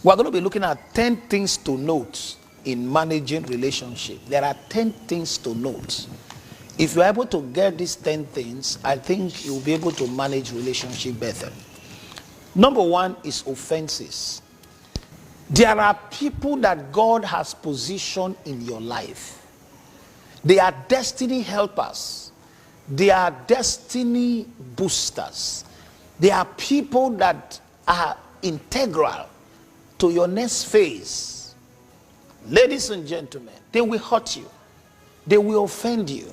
We're going to be looking at 10 things to note in managing relationship. There are 10 things to note. If you're able to get these 10 things, I think you'll be able to manage relationship better. Number one is offenses. There are people that God has positioned in your life. They are destiny helpers. They are destiny boosters. They are people that are integral to your next phase. Ladies and gentlemen, they will hurt you. They will offend you.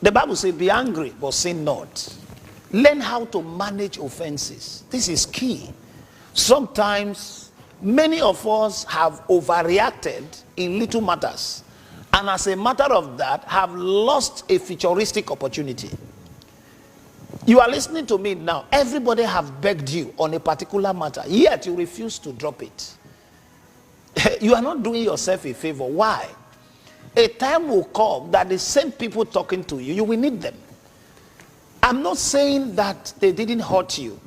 The Bible says, be angry, but sin not. Learn how to manage offenses. This is key. Sometimes, many of us have overreacted in little matters. And as a matter of that, have lost a futuristic opportunity. You are listening to me now. Everybody have begged you on a particular matter, yet you refuse to drop it. You are not doing yourself a favor. Why? A time will come that the same people talking to you, you will need them. I'm not saying that they didn't hurt you.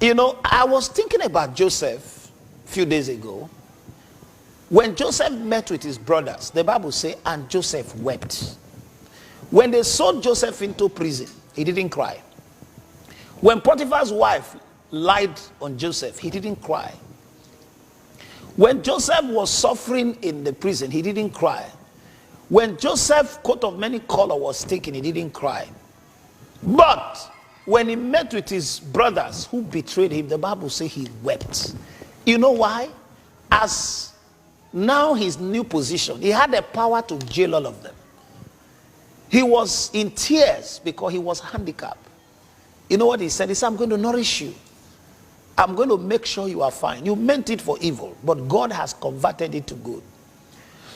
You know, I was thinking about Joseph a few days ago. When Joseph met with his brothers, the Bible says, and Joseph wept. When they sold Joseph into prison, he didn't cry. When Potiphar's wife lied on Joseph, he didn't cry. When Joseph was suffering in the prison, he didn't cry. When Joseph's coat of many colors was taken, he didn't cry. But when he met with his brothers who betrayed him, the Bible says he wept. You know why? As now his new position, he had the power to jail all of them. He was in tears because he was handicapped. You know what he said? He said, I'm going to nourish you. I'm going to make sure you are fine. You meant it for evil, but God has converted it to good.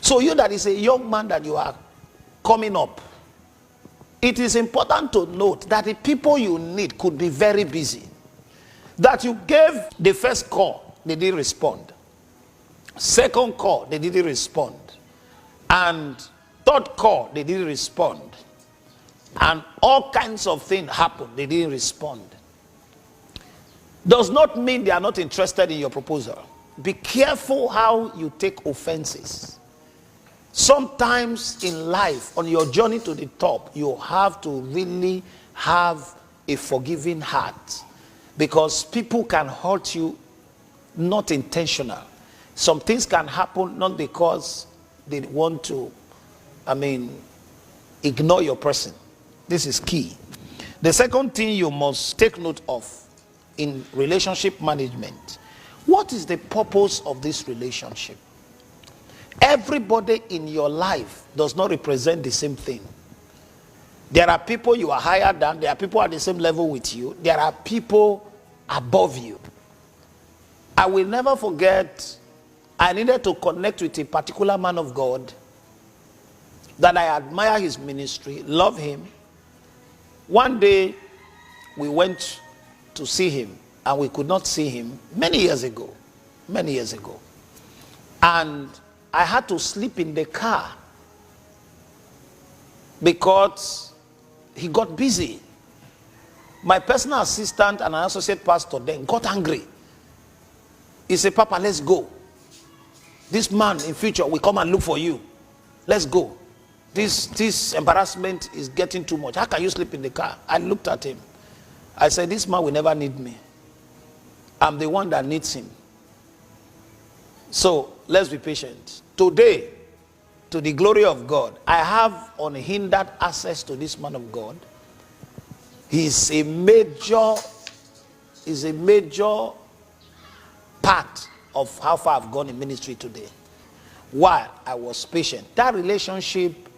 So you that is a young man that you are coming up, it is important to note that the people you need could be very busy. That you gave the first call, they didn't respond. Second call, they didn't respond. And third call, they didn't respond. And all kinds of things happened, they didn't respond. Does not mean they are not interested in your proposal. Be careful how you take offenses. Sometimes in life, on your journey to the top, you have to really have a forgiving heart. Because people can hurt you, not intentional. Some things can happen not because they want to, ignore your person. This is key. The second thing you must take note of in relationship management, what is the purpose of this relationship? Everybody in your life does not represent the same thing. There are people you are higher than, there are people at the same level with you, there are people above you. I will never forget, I needed to connect with a particular man of God that I admire his ministry, love him. One day we went to see him and we could not see him many years ago. And I had to sleep in the car because he got busy. My personal assistant and an associate pastor then got angry. He said, Papa, let's go. This man in future will come and look for you. Let's go. This embarrassment is getting too much. How can you sleep in the car? I looked at him. I said, this man will never need me. I'm the one that needs him. So let's be patient. Today, to the glory of God, I have unhindered access to this man of God. He's a major part of how far I've gone in ministry today. While I was patient, that relationship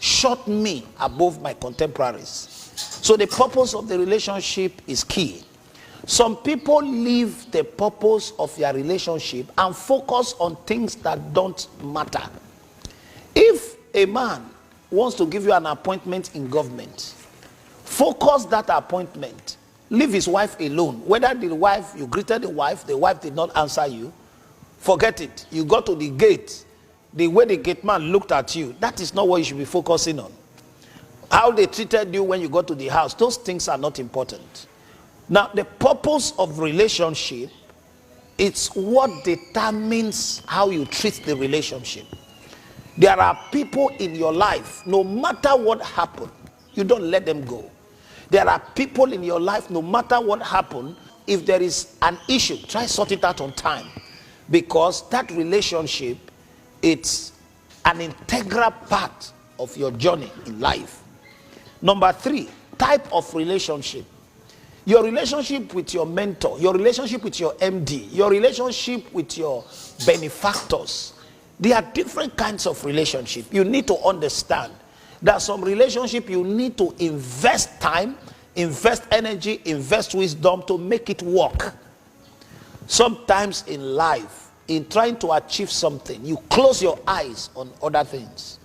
shot me above my contemporaries. So the purpose of the relationship is key. Some people leave the purpose of their relationship and focus on things that don't matter. If a man wants to give you an appointment in government, focus that appointment. Leave his wife alone. Whether you greeted the wife did not answer you, forget it. You got to the gate. The way the gate man looked at you, that is not what you should be focusing on. How they treated you when you got to the house, those things are not important. Now, the purpose of relationship It's what determines how you treat the relationship. There are people in your life, no matter what happened, you don't let them go. There are people in your life, no matter what happened, if there is an issue, try sort it out on time. Because that relationship, it's an integral part of your journey in life. Number 3, type of relationship. Your relationship with your mentor, your relationship with your MD, your relationship with your benefactors. There are different kinds of relationship. You need to understand that some relationship you need to invest time, invest energy, invest wisdom to make it work. Sometimes in life, in trying to achieve something, you close your eyes on other things.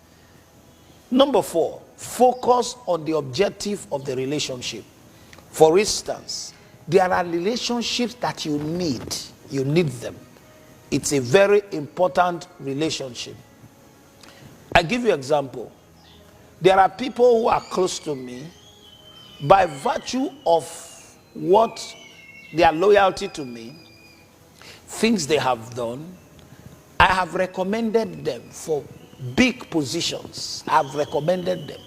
Number 4, focus on the objective of the relationship. For instance, there are relationships that you need them. It's a very important relationship. I give you an example. There are people who are close to me by virtue of what their loyalty to me, things they have done. I have recommended them for big positions. I've recommended them.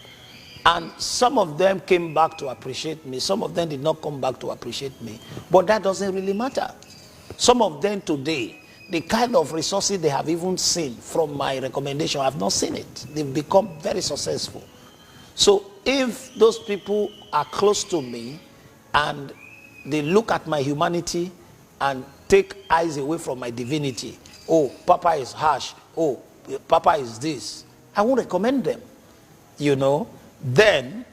And some of them came back to appreciate me. Some of them did not come back to appreciate me. But that doesn't really matter. Some of them today, the kind of resources they have even seen from my recommendation, I have not seen it. They've become very successful. So if those people are close to me and they look at my humanity and take eyes away from my divinity, oh, Papa is harsh, oh, Papa is this, I won't recommend them, you know. Then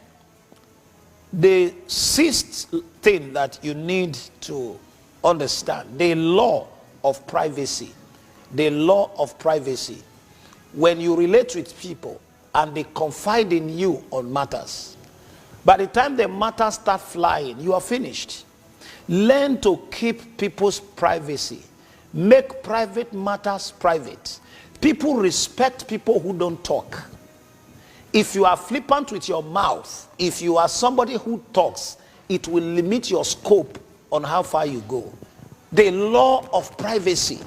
the 6th thing that you need to understand, the law of privacy. The law of privacy. When you relate with people and they confide in you on matters, by the time the matters start flying, you are finished. Learn to keep people's privacy. Make private matters private. People respect people who don't talk. If you are flippant with your mouth, if you are somebody who talks, it will limit your scope on how far you go. The law of privacy.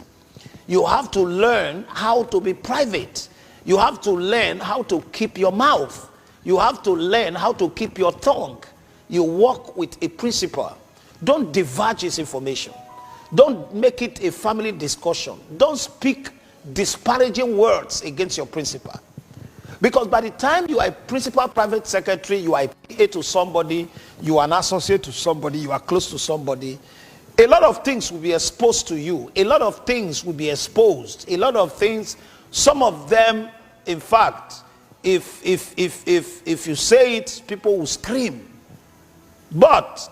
You have to learn how to be private. You have to learn how to keep your mouth. You have to learn how to keep your tongue. You work with a principle. Don't divulge his information. Don't make it a family discussion. Don't speak disparaging words against your principal. Because by the time you are a principal private secretary, you are a PA to somebody, you are an associate to somebody, you are close to somebody, a lot of things will be exposed to you. A lot of things will be exposed. A lot of things, some of them, in fact, if you say it, people will scream. But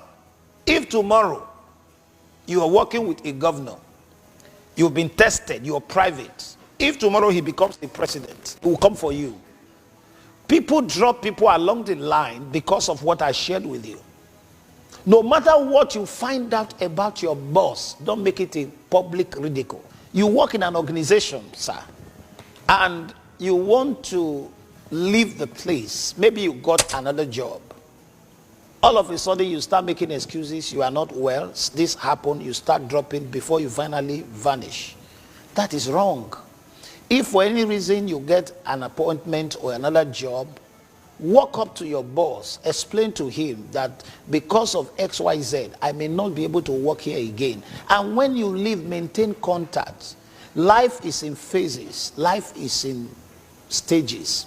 if tomorrow you are working with a governor, you've been tested, you're private. If tomorrow he becomes the president, he will come for you. People drop people along the line because of what I shared with you. No matter what you find out about your boss, don't make it a public ridicule. You work in an organization, sir, and you want to leave the place. Maybe you got another job. All of a sudden, you start making excuses. You are not well. This happened. You start dropping before you finally vanish. That is wrong. If for any reason you get an appointment or another job, walk up to your boss, explain to him that because of XYZ, I may not be able to work here again. And when you leave, maintain contact. Life is in phases. Life is in stages.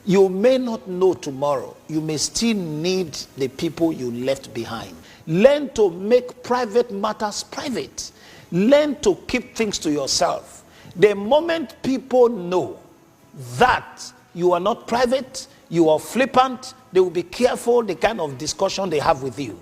You may not know tomorrow. You may still need the people you left behind. Learn to make private matters private. Learn to keep things to yourself. The moment people know that you are not private, you are flippant, they will be careful the kind of discussion they have with you.